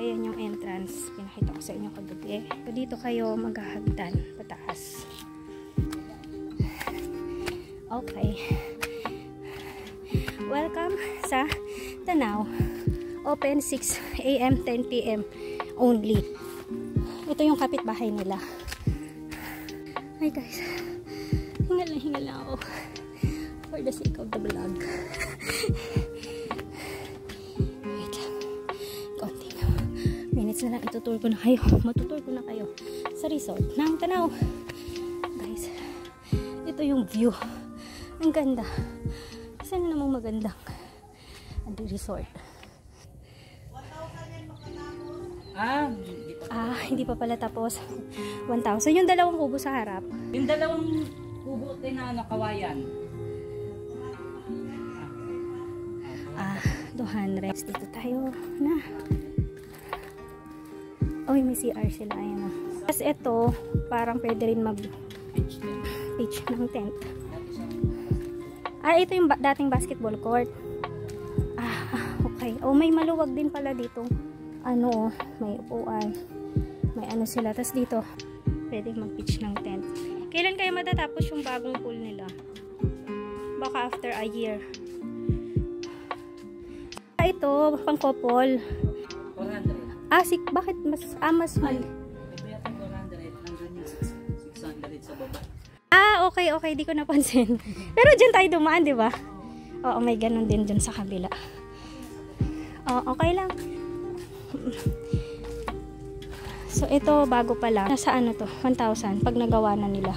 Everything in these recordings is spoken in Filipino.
ayan yung entrance. Pinakita ko sa inyo kagabi. So, dito kayo maghahagdan pataas. Okay. Welcome sa Tanaw. Open 6 AM, 10 PM only. Ito yung kapitbahay nila. Hi guys. Hingal na ako. For the sake of the vlog. Wait lang. Konti na. Minutes na lang. Itutur ko na kayo. Matutur ko na kayo sa resort ng Tanaw. Guys. Ito yung view. Ang ganda. Saan namang magandang resort? Hindi pa pala tapos. 1,000. Yung dalawang kubo sa harap. Yung dalawang kubo na kawayan. 200. Dito tayo na. Oh, may CR sila. Ayan na. Tapos ito, parang pwede rin mag-pitch ng tent. Ito yung dating basketball court. Okay. Oh, may maluwag din pala dito. May upuan. May sila. Tapos dito, pwede mag-pitch ng tent. Kailan kayo matatapos yung bagong pool nila? Baka after a year. Ito, pang couple. 400. Bakit mas mal? Ito yata 400. Nandun yung 600 sa baba. Okay. Di ko napansin. Pero dyan tayo dumaan, di ba? Oo, may ganun din dyan sa kabila. Okay lang. So, ito, bago pa lang. Nasa to? 1,000 pag nagawa na nila.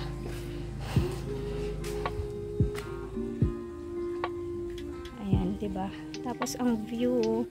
Ayan, diba? Tapos, ang view,